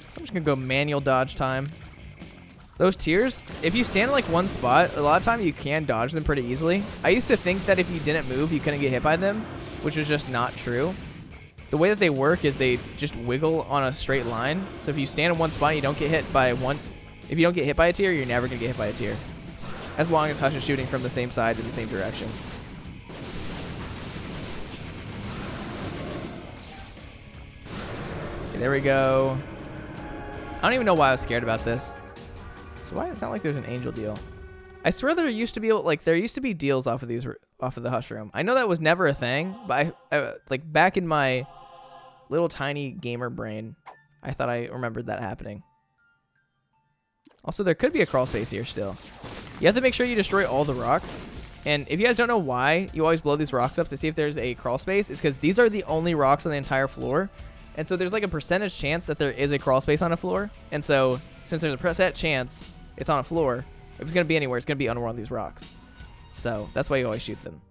So I'm just going to go manual dodge time. Those tiers, if you stand in like one spot, a lot of time you can dodge them pretty easily. I used to think that if you didn't move, you couldn't get hit by them, which was just not true. The way that they work is they just wiggle on a straight line. So if you stand in one spot and you don't get hit by one, if you don't get hit by a tier, you're never going to get hit by a tier. As long as Hush is shooting from the same side in the same direction. Okay, there we go. I don't even know why I was scared about this. So why does it sound like there's an angel deal? I swear there used to be there used to be deals off of the Hush room. I know that was never a thing, but I like back in my little tiny gamer brain, I thought I remembered that happening. Also, there could be a crawl space here still. You have to make sure you destroy all the rocks. And if you guys don't know why you always blow these rocks up to see if there's a crawl space, it's because these are the only rocks on the entire floor. And so there's like a percentage chance that there is a crawl space on a floor. And so since there's a percent chance it's on a floor, if it's going to be anywhere, it's going to be on one of these rocks. So that's why you always shoot them.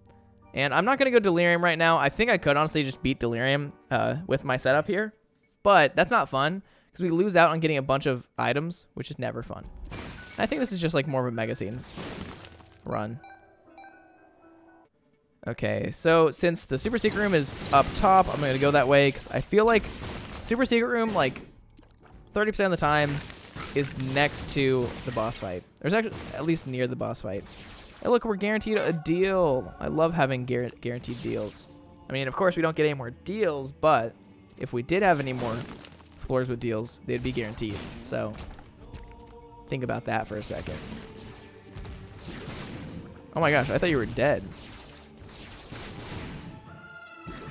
And I'm not going to go Delirium right now. I think I could honestly just beat Delirium with my setup here. But that's not fun because we lose out on getting a bunch of items, which is never fun. I think this is just like more of a Mega Scene run. Okay, so since the Super Secret Room is up top, I'm going to go that way because I feel like Super Secret Room, like 30% of the time, is next to the boss fight. There's actually at least near the boss fight. Hey, look, we're guaranteed a deal. I love having guaranteed deals. I mean, of course, we don't get any more deals, but if we did have any more floors with deals, they'd be guaranteed. So think about that for a second. Oh my gosh, I thought you were dead.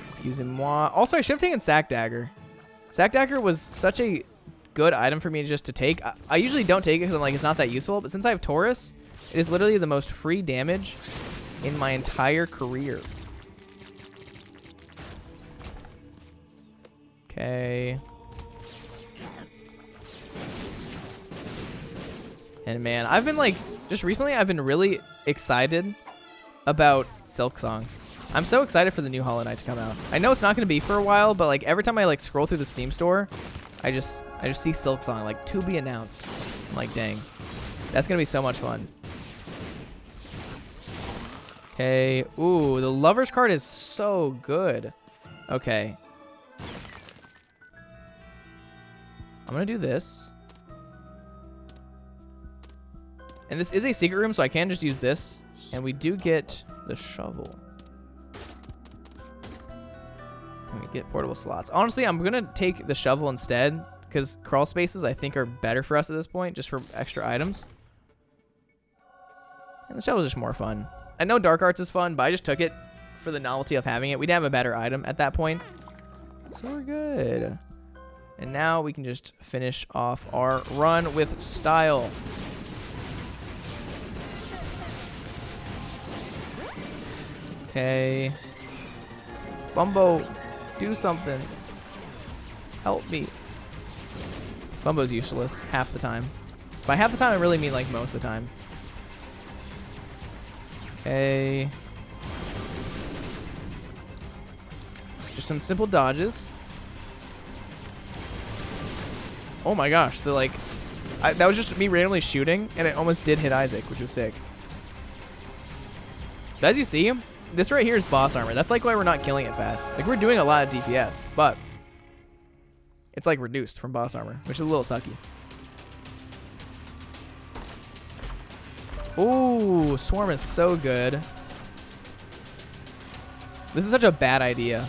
Excusez-moi. Also, I should have taken Sack Dagger. Sack Dagger was such a good item for me just to take. I usually don't take it because I'm like, it's not that useful, but since I have Taurus, it is literally the most free damage in my entire career. Okay. And man, I've been like, just recently I've been really excited about Silk Song. I'm so excited for the new Hollow Knight to come out. I know it's not going to be for a while, but like every time I like scroll through the Steam store, I just see Silksong like to be announced. I'm like, dang, that's going to be so much fun. Okay. Ooh, the Lover's card is so good. Okay. I'm going to do this. And this is a secret room, so I can just use this. And we do get the shovel. And we get portable slots. Honestly, I'm going to take the shovel instead, because crawl spaces I think are better for us at this point, just for extra items. And the shovel is just more fun. I know Dark Arts is fun, but I just took it for the novelty of having it. We didn't have a better item at that point. So we're good. And now we can just finish off our run with style. Okay. Bumbo, do something. Help me. Bumbo's useless half the time. By half the time, I really mean like most of the time. Okay. Just some simple dodges. Oh my gosh, they're like... that was just me randomly shooting, and it almost did hit Isaac, which was sick. But as you see, this right here is boss armor. That's like why we're not killing it fast. Like, we're doing a lot of DPS, but it's like reduced from boss armor, which is a little sucky. Ooh, Swarm is so good. This is such a bad idea,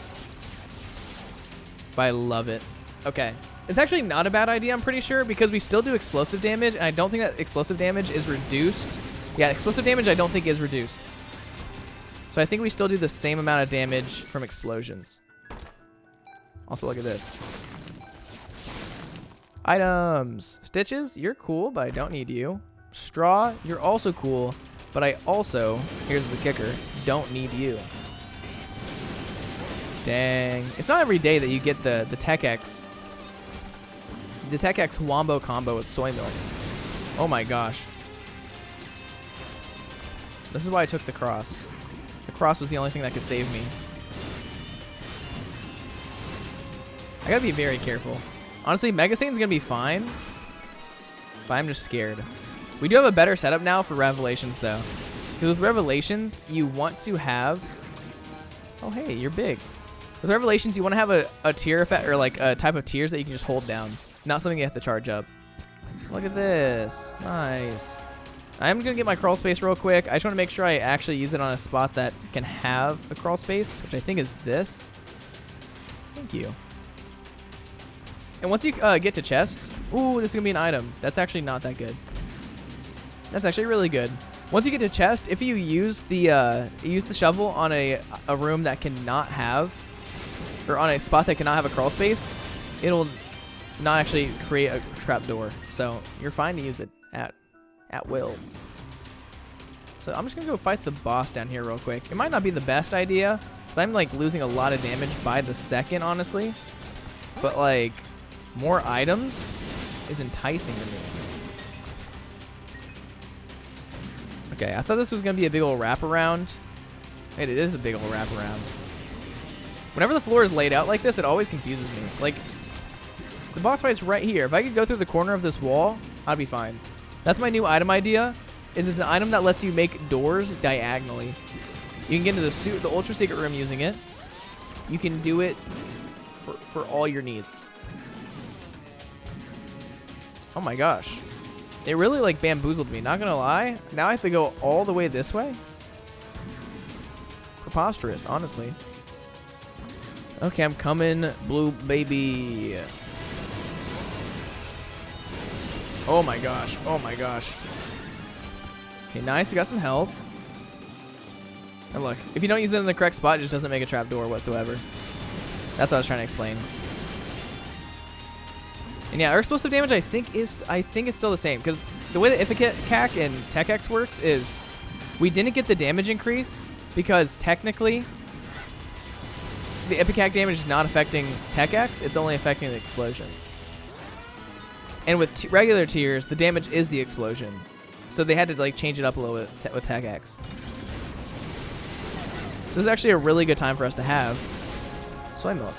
but I love it. Okay. It's actually not a bad idea, I'm pretty sure, because we still do explosive damage, and I don't think that explosive damage is reduced. Yeah, explosive damage I don't think is reduced. So I think we still do the same amount of damage from explosions. Also, look at this. Items. Stitches, you're cool, but I don't need you. Straw, you're also cool, but I also, here's the kicker, don't need you. Dang. It's not every day that you get the Tech X. The Tech X Wombo combo with soy milk. Oh my gosh. This is why I took the cross. The cross was the only thing that could save me. I gotta be very careful. Honestly, Mega Satan's gonna be fine, but I'm just scared. We do have a better setup now for Revelations, though. Because with Revelations, you want to have... Oh, hey, you're big. With Revelations, you want to have a tier effect, or like a type of tiers that you can just hold down. Not something you have to charge up. Look at this. Nice. I'm going to get my crawl space real quick. I just want to make sure I actually use it on a spot that can have a crawl space, which I think is this. Thank you. And once you get to chest... Ooh, this is going to be an item. That's actually not that good. That's actually really good. Once you get to chest, if you use the shovel on a room that cannot have, or on a spot that cannot have a crawl space, it'll not actually create a trapdoor. So you're fine to use it at will. So I'm just gonna go fight the boss down here real quick. It might not be the best idea, because I'm like losing a lot of damage by the second, honestly. But like, more items is enticing to me. Okay, I thought this was going to be a big old wraparound. It is a big old wraparound. Whenever the floor is laid out like this, it always confuses me. Like, the boss fight's right here. If I could go through the corner of this wall, I'd be fine. That's my new item idea. Is it's an item that lets you make doors diagonally. You can get into the ultra secret room using it. You can do it for all your needs. Oh my gosh. It really like bamboozled me, not gonna lie. Now I have to go all the way this way? Preposterous, honestly. Okay, I'm coming, blue baby. Oh my gosh, oh my gosh. Okay, nice, we got some health. And look, if you don't use it in the correct spot, it just doesn't make a trapdoor whatsoever. That's what I was trying to explain. And yeah, our explosive damage I think it's still the same, because the way that Ipecac and Tech X works is we didn't get the damage increase because technically the Ipecac damage is not affecting Tech X, it's only affecting the explosions. And with regular tiers, the damage is the explosion. So they had to like change it up a little bit with Tech X. this is actually a really good time for us to have soy milk.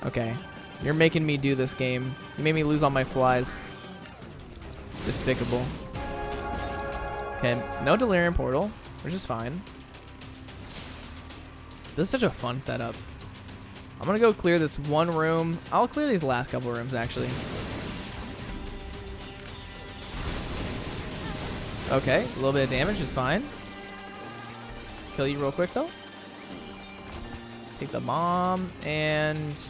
Okay. You're making me do this game. You made me lose all my flies. Despicable. Okay, no delirium portal, which is fine. This is such a fun setup. I'm gonna go clear this one room. I'll clear these last couple rooms, actually. Okay, a little bit of damage is fine. Kill you real quick, though. Take the bomb, and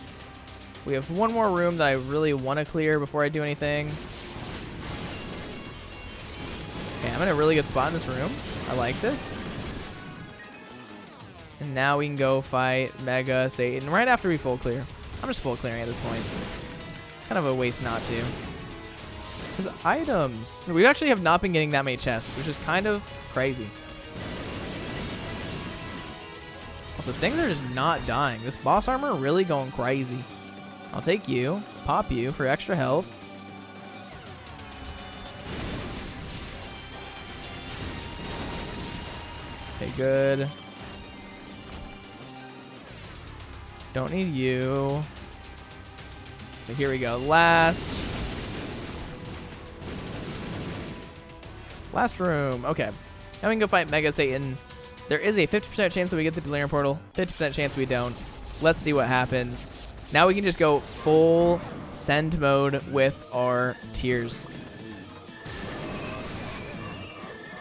we have one more room that I really want to clear before I do anything. Okay, I'm in a really good spot in this room. I like this. And now we can go fight Mega Satan right after we full clear. I'm just full clearing at this point. Kind of a waste not to. Because items. We actually have not been getting that many chests, which is kind of crazy. Also, things are just not dying. This boss armor really going crazy. I'll take you, pop you for extra health. Okay, good. Don't need you. Okay, here we go. Last room. Okay. Now we can go fight Mega Satan. There is a 50% chance that we get the Delirium Portal. 50% chance we don't. Let's see what happens. Now we can just go full send mode with our tears.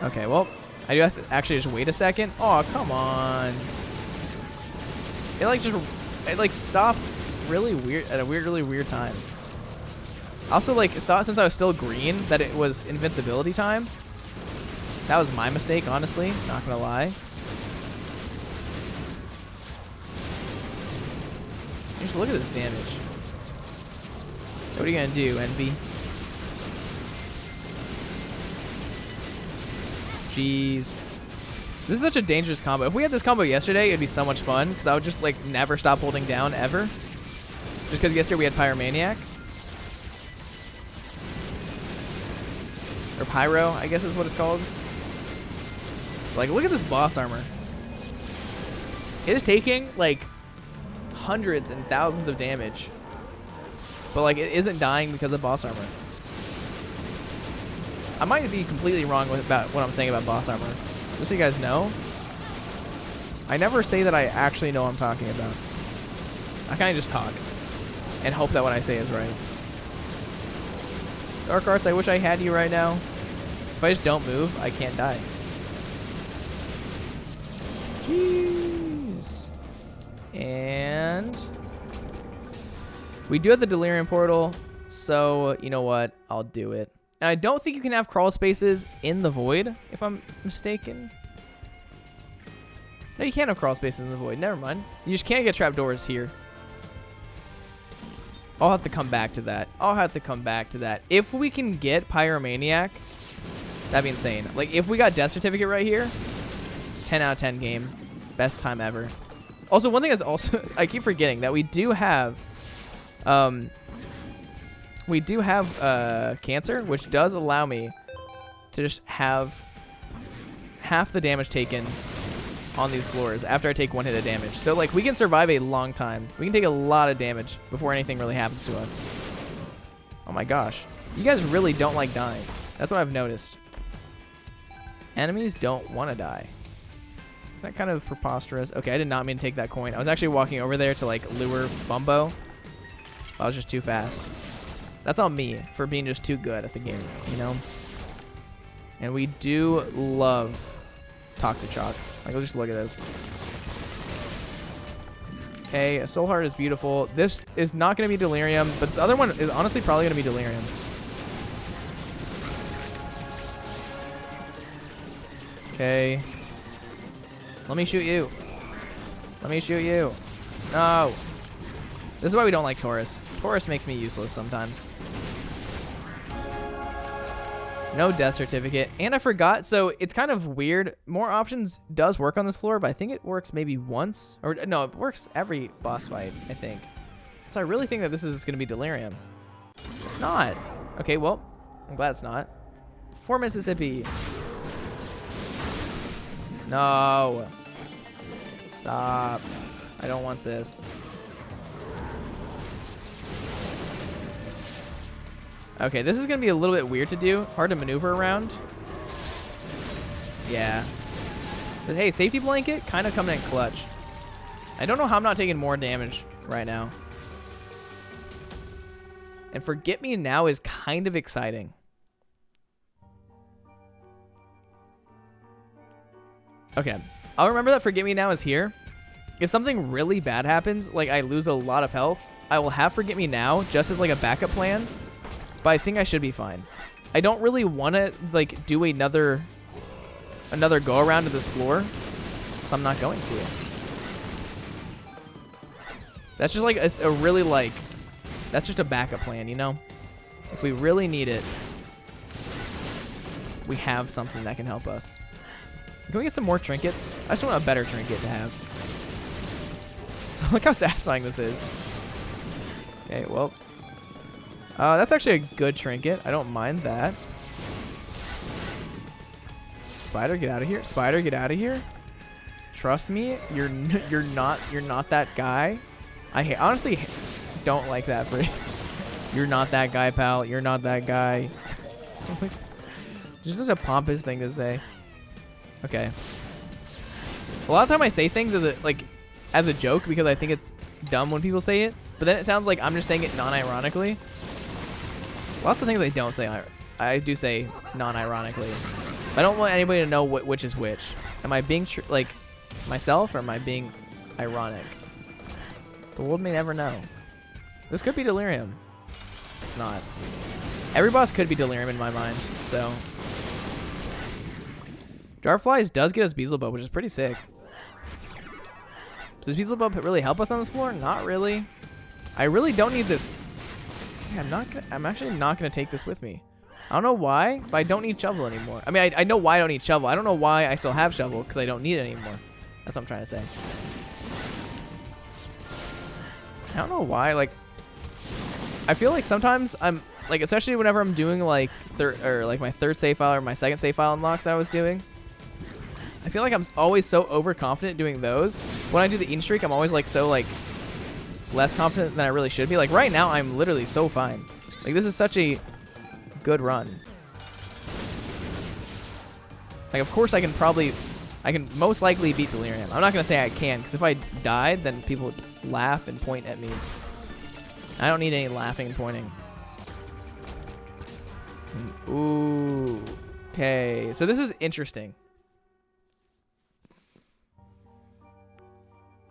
Okay, well, I do have to actually just wait a second. Oh, come on. It like stopped really weird at a really weird time. Also, like, thought since I was still green that it was invincibility time. That was my mistake, honestly. Not gonna lie. Just look at this damage. What are you gonna do, Envy? Jeez. This is such a dangerous combo. If we had this combo yesterday, it'd be so much fun, because I would just, like, never stop holding down, ever. Just because yesterday we had Pyromaniac. Or Pyro, I guess is what it's called. Like, look at this boss armor. It is taking, like, hundreds and thousands of damage. But, like, it isn't dying because of boss armor. I might be completely wrong about what I'm saying about boss armor. Just so you guys know, I never say that I actually know what I'm talking about. I kind of just talk and hope that what I say is right. Dark Arts, I wish I had you right now. If I just don't move, I can't die. Jeez. And we do have the Delirium Portal, so you know what? I'll do it. And I don't think you can have crawl spaces in the void, if I'm mistaken. No, you can't have crawl spaces in the void. Never mind. You just can't get trapdoors here. I'll have to come back to that. If we can get Pyromaniac, that'd be insane. Like, if we got Death Certificate right here, 10 out of 10 game. Best time ever. Also, one thing is also, I keep forgetting that we do have Cancer, which does allow me to just have half the damage taken on these floors after I take one hit of damage. So, like, we can survive a long time. We can take a lot of damage before anything really happens to us. Oh my gosh. You guys really don't like dying. That's what I've noticed. Enemies don't want to die. Is that kind of preposterous? Okay, I did not mean to take that coin. I was actually walking over there to, like, lure Bumbo. I was just too fast. That's on me for being just too good at the game, you know? And we do love Toxic Shock. Like, just look at this. Okay, a Soul Heart is beautiful. This is not going to be Delirium, but this other one is honestly probably going to be Delirium. Okay. Let me shoot you. Let me shoot you. No. This is why we don't like Taurus. Taurus makes me useless sometimes. No Death Certificate. And I forgot, so it's kind of weird. More Options does work on this floor, but I think it works maybe once. Or no, it works every boss fight, I think. So I really think that this is going to be Delirium. It's not. Okay, well, I'm glad it's not. For Mississippi. No. Stop. I don't want this. Okay, this is going to be a little bit weird to do. Hard to maneuver around. Yeah. But hey, safety blanket kind of coming in clutch. I don't know how I'm not taking more damage right now. And Forget Me Now is kind of exciting. Okay. I'll remember that Forget Me Now is here. If something really bad happens, like I lose a lot of health, I will have Forget Me Now just as like a backup plan. But I think I should be fine. I don't really want to like do another go around to this floor, so I'm not going to. That's just like a really like, that's just a backup plan, you know? If we really need it, we have something that can help us. Can we get some more trinkets? I just want a better trinket to have. Look how satisfying this is. Okay, well. That's actually a good trinket. I don't mind that. Spider, get out of here. Spider, get out of here. Trust me, you're not that guy. I honestly don't like that for you. You're not that guy, pal. You're not that guy. It's just such a pompous thing to say. Okay. A lot of time I say things as a joke because I think it's dumb when people say it, but then it sounds like I'm just saying it non-ironically. Lots of things I don't say, I do say non-ironically. I don't want anybody to know which is which. Am I being like myself or am I being ironic? The world may never know. This could be Delirium. It's not. Every boss could be Delirium in my mind, so. Jarflies does get us Beelzebub, which is pretty sick. Does Beelzebub really help us on this floor? Not really. I really don't need this. Yeah, I'm actually not gonna take this with me. I don't know why, but I don't need shovel anymore. I mean, I know why I don't need shovel. I don't know why I still have shovel because I don't need it anymore. That's what I'm trying to say. I don't know why. Like, I feel like sometimes I'm like, especially whenever I'm doing like my third save file or my second save file unlocks that I was doing. I feel like I'm always so overconfident doing those. When I do the Eden streak, I'm always like so like less confident than I really should be. Like right now, I'm literally so fine. Like this is such a good run. Like of course I can most likely beat Delirium. I'm not gonna say I can, because if I died, then people would laugh and point at me. I don't need any laughing and pointing. Ooh. Okay, so this is interesting.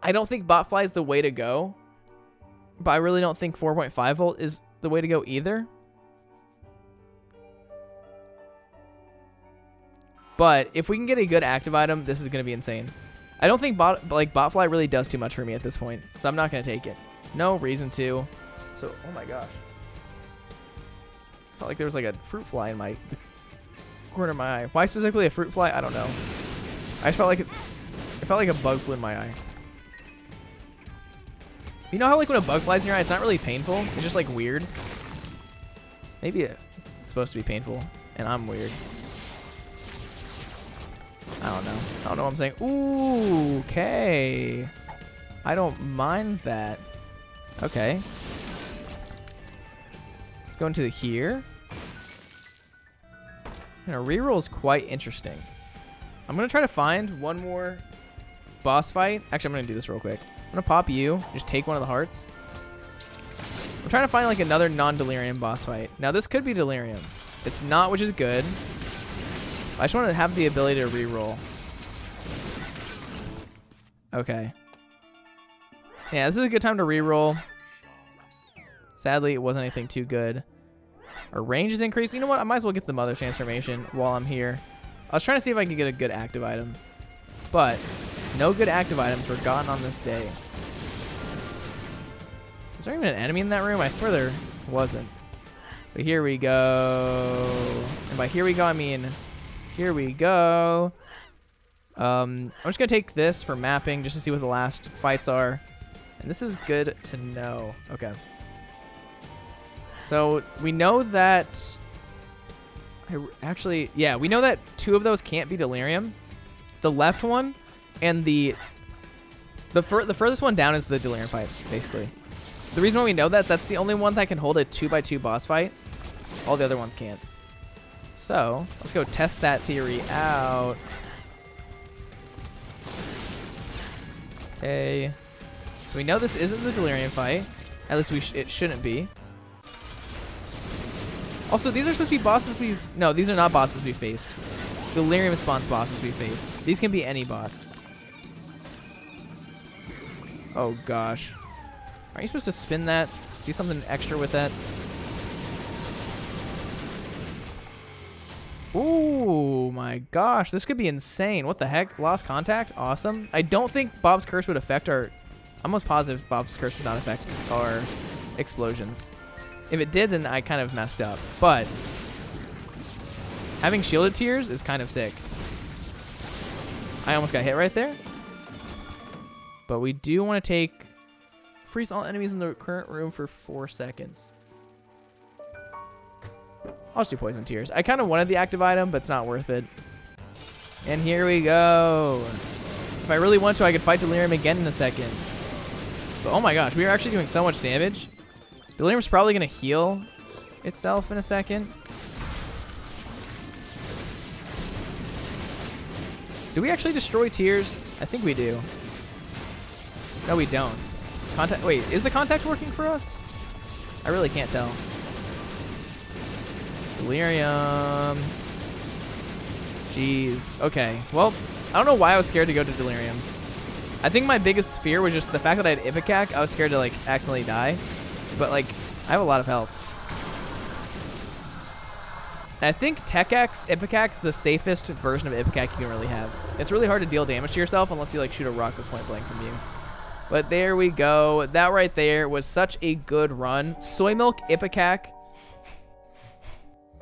I don't think Botfly is the way to go, but I really don't think 4.5 volt is the way to go either. But if we can get a good active item, this is going to be insane. I don't think Botfly really does too much for me at this point, so I'm not going to take it. No reason to. So, oh my gosh. I felt like there was like a fruit fly in the corner of my eye. Why specifically a fruit fly? I don't know. I just felt like a bug flew in my eye. You know how like when a bug flies in your eye, it's not really painful. It's just like weird. Maybe it's supposed to be painful, and I'm weird. I don't know. I don't know what I'm saying. Ooh, okay. I don't mind that. Okay. Let's go into here. And a reroll is quite interesting. I'm going to try to find one more boss fight. Actually, I'm going to do this real quick. I'm going to pop you. Just take one of the hearts. I'm trying to find like another non-Delirium boss fight. Now, this could be Delirium. It's not, which is good. I just want to have the ability to reroll. Okay. Yeah, this is a good time to reroll. Sadly, it wasn't anything too good. Our range is increased. You know what? I might as well get the Mother Transformation while I'm here. I was trying to see if I could get a good active item. But no good active items were gotten on this day. Is there even an enemy in that room? I swear there wasn't. But here we go. And by here we go, I mean... Here we go. I'm just going to take this for mapping just to see what the last fights are. And this is good to know. Okay. So we know that... we know that 2 of those can't be Delirium. the left one and the furthest one down is the Delirium fight, basically. The reason why we know that's the only one that can hold a 2x2 boss fight. All the other ones can't. So let's go test that theory out. Okay. So we know this isn't the Delirium fight. At least it shouldn't be. Also, these are supposed to be bosses no, these are not bosses we faced. Delirium spawns bosses we faced. These can be any boss. Oh gosh. Aren't you supposed to spin that? Do something extra with that? Ooh, my gosh. This could be insane. What the heck? Lost contact? Awesome. I don't think Bob's Curse would affect our... I'm almost positive Bob's Curse would not affect our explosions. If it did, then I kind of messed up. But having shielded tears is kind of sick. I almost got hit right there. But we do want to take... Freeze all enemies in the current room for 4 seconds. I'll just do Poison Tears. I kind of wanted the active item, but it's not worth it. And here we go. If I really want to, I could fight Delirium again in a second. But oh my gosh, we are actually doing so much damage. Delirium's probably going to heal itself in a second. Do we actually destroy Tears? I think we do. No, we don't. Contact. Wait, is the contact working for us? I really can't tell. Delirium. Jeez. Okay. Well, I don't know why I was scared to go to Delirium. I think my biggest fear was just the fact that I had Ipecac. I was scared to like accidentally die. But like, I have a lot of health. And I think Tech-X, Ipecac's the safest version of Ipecac you can really have. It's really hard to deal damage to yourself unless you like shoot a rock that's point blank from you. But there we go. That right there was such a good run. Soy Milk, Ipecac,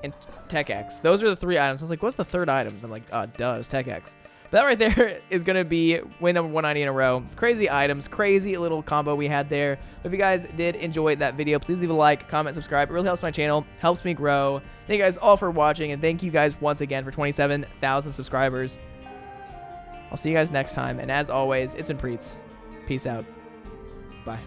and Tech-X. Those are the 3 items. I was like, what's the 3rd item? I'm like, duh, it's Tech-X. That right there is going to be win number 190 in a row. Crazy items, crazy little combo we had there. If you guys did enjoy that video, please leave a like, comment, subscribe. It really helps my channel, helps me grow. Thank you guys all for watching, and thank you guys once again for 27,000 subscribers. I'll see you guys next time, and as always, it's been Priets. Peace out. Bye.